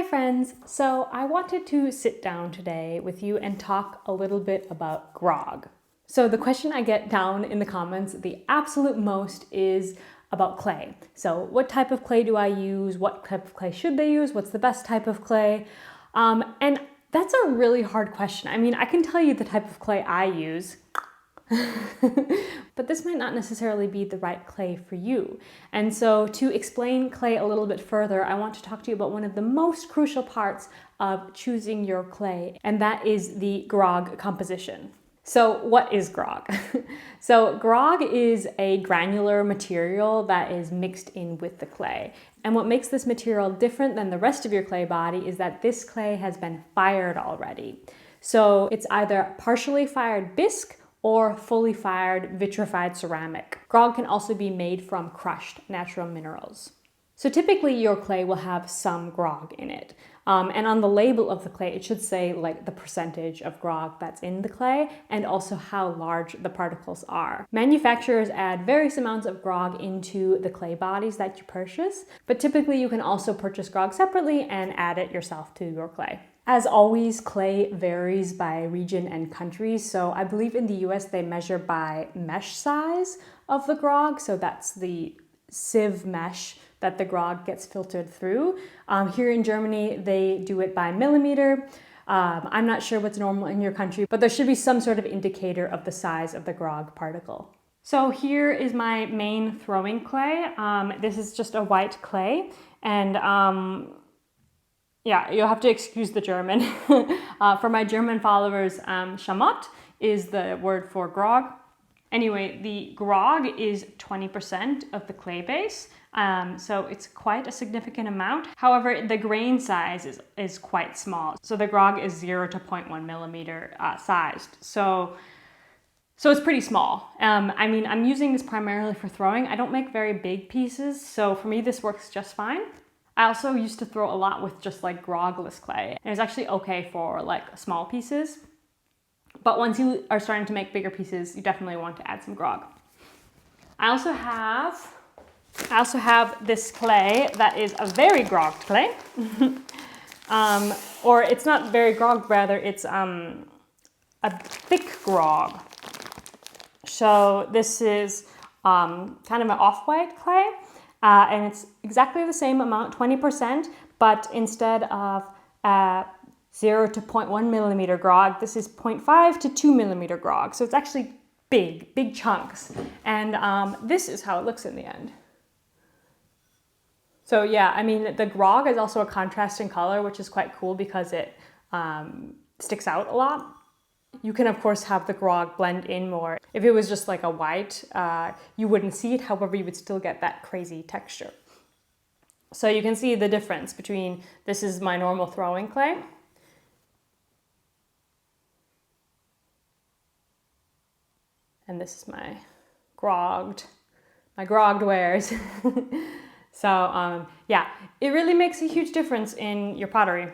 friends! So I wanted to sit down today with you and talk a little bit about grog. So the question I get down in the comments the absolute most is about clay. So what type of clay do I use? What type of clay should they use? What's the best type of clay? And that's a really hard question. I mean, I can tell you the type of clay I use, but this might not necessarily be the right clay for you. And so to explain clay a little bit further, I want to talk to you about one of the most crucial parts of choosing your clay, and that is the grog composition. So what is grog? So grog is a granular material that is mixed in with the clay. And what makes this material different than the rest of your clay body is that this clay has been fired already. So it's either partially fired bisque or fully fired vitrified ceramic. Grog can also be made from crushed natural minerals. So typically your clay will have some grog in it. And on the label of the clay, it should say like the percentage of grog that's in the clay and also how large the particles are. Manufacturers add various amounts of grog into the clay bodies that you purchase, but typically you can also purchase grog separately and add it yourself to your clay. As always, clay varies by region and country. So I believe in the US they measure by mesh size of the grog. So that's the sieve mesh that the grog gets filtered through. Here in Germany, they do it by millimeter. I'm not sure what's normal in your country, but there should be some sort of indicator of the size of the grog particle. So here is my main throwing clay. This is just a white clay, and yeah, you'll have to excuse the German. For my German followers, Schamott is the word for grog. Anyway, the grog is 20% of the clay base, so it's quite a significant amount. However, the grain size is quite small. So the grog is 0 to 0.1 millimeter sized. So it's pretty small. I mean, I'm using this primarily for throwing. I don't make very big pieces, so for me this works just fine. I also used to throw a lot with just like grogless clay, and it's actually okay for like small pieces. But once you are starting to make bigger pieces, you definitely want to add some grog. I also have this clay that is a very grogged clay. Or it's not very grogged, rather it's a thick grog. So this is kind of an off-white clay, and it's exactly the same amount, 20%, but instead of 0 to 0.1 millimeter grog, this is 0.5 to 2 millimeter grog. So it's actually big chunks. And this is how it looks in the end. So yeah, I mean, the grog is also a contrasting color, which is quite cool because it sticks out a lot. You can of course have the grog blend in more. If it was just like a white, you wouldn't see it. However, you would still get that crazy texture. So you can see the difference between, this is my normal throwing clay. And this is my grogged wares. So yeah, it really makes a huge difference in your pottery.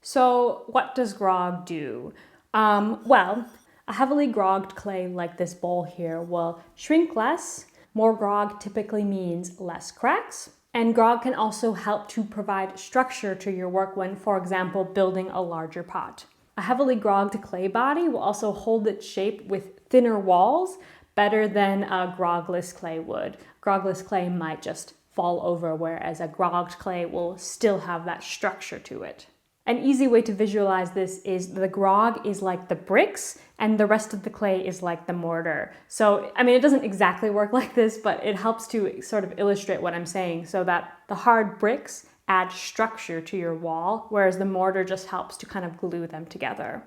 So what does grog do? Well, a heavily grogged clay like this bowl here will shrink less. More grog typically means less cracks. And grog can also help to provide structure to your work when, for example, building a larger pot. A heavily grogged clay body will also hold its shape with thinner walls better than a grogless clay would. Grogless clay might just fall over, whereas a grogged clay will still have that structure to it. An easy way to visualize this is the grog is like the bricks and the rest of the clay is like the mortar. So, I mean, it doesn't exactly work like this, but it helps to sort of illustrate what I'm saying, so that the hard bricks add structure to your wall, whereas the mortar just helps to kind of glue them together.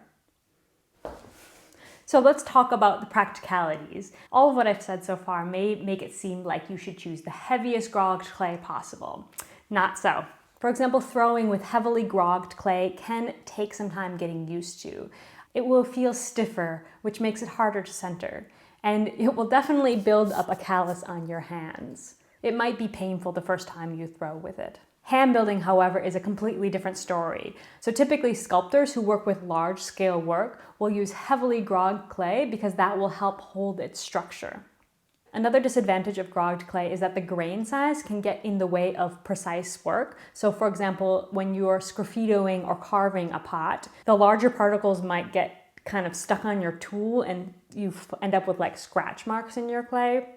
So let's talk about the practicalities. All of what I've said so far may make it seem like you should choose the heaviest grogged clay possible. Not so. For example, throwing with heavily grogged clay can take some time getting used to. It will feel stiffer, which makes it harder to center, and it will definitely build up a callus on your hands. It might be painful the first time you throw with it. Hand building, however, is a completely different story. So typically sculptors who work with large-scale work will use heavily grogged clay because that will help hold its structure. Another disadvantage of grogged clay is that the grain size can get in the way of precise work. So for example, when you're sgraffitoing or carving a pot, the larger particles might get kind of stuck on your tool and you end up with like scratch marks in your clay.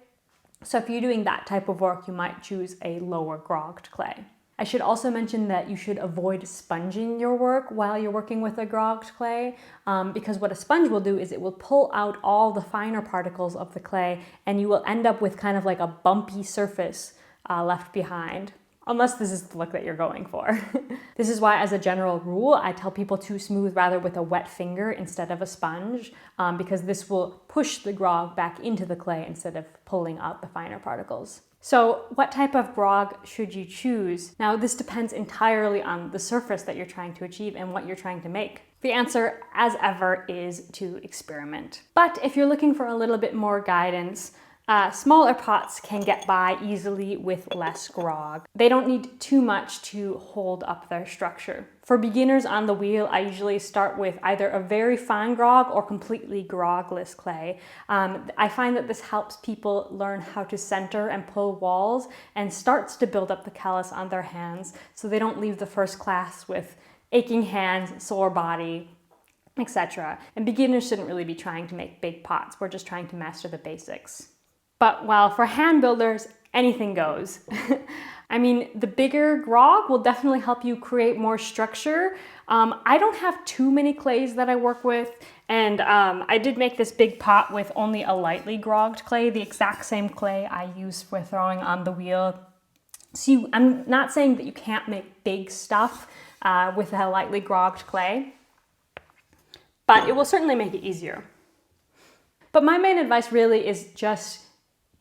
So if you're doing that type of work, you might choose a lower grogged clay. I should also mention that you should avoid sponging your work while you're working with a grogged clay, because what a sponge will do is it will pull out all the finer particles of the clay and you will end up with kind of like a bumpy surface left behind, unless this is the look that you're going for. This is why, as a general rule, I tell people to smooth rather with a wet finger instead of a sponge, because this will push the grog back into the clay instead of pulling out the finer particles. So what type of grog should you choose? Now, this depends entirely on the surface that you're trying to achieve and what you're trying to make. The answer, as ever, is to experiment. But if you're looking for a little bit more guidance, smaller pots can get by easily with less grog. They don't need too much to hold up their structure. For beginners on the wheel, I usually start with either a very fine grog or completely grogless clay. I find that this helps people learn how to center and pull walls and starts to build up the callus on their hands so they don't leave the first class with aching hands, sore body, etc. And beginners shouldn't really be trying to make big pots. We're just trying to master the basics. But while for hand builders, anything goes. I mean, the bigger grog will definitely help you create more structure. I don't have too many clays that I work with, and I did make this big pot with only a lightly grogged clay, the exact same clay I use for throwing on the wheel. So I'm not saying that you can't make big stuff with a lightly grogged clay, but it will certainly make it easier. But my main advice really is just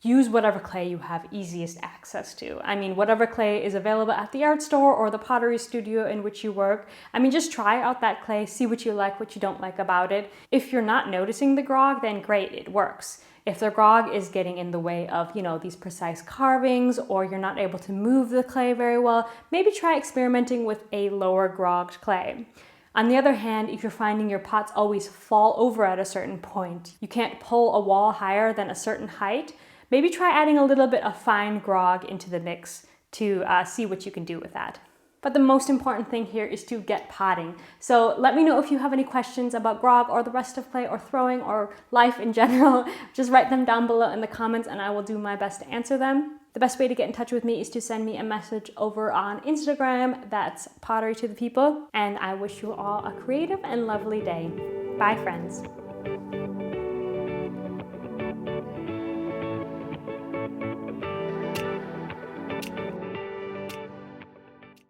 use whatever clay you have easiest access to. I mean, whatever clay is available at the art store or the pottery studio in which you work. I mean, just try out that clay, see what you like, what you don't like about it. If you're not noticing the grog, then great, it works. If the grog is getting in the way of, these precise carvings, or you're not able to move the clay very well, maybe try experimenting with a lower grogged clay. On the other hand, if you're finding your pots always fall over at a certain point, you can't pull a wall higher than a certain height, maybe try adding a little bit of fine grog into the mix to see what you can do with that. But the most important thing here is to get potting. So let me know if you have any questions about grog or the rest of clay or throwing or life in general. Just write them down below in the comments and I will do my best to answer them. The best way to get in touch with me is to send me a message over on Instagram. That's Pottery to the People. And I wish you all a creative and lovely day. Bye, friends.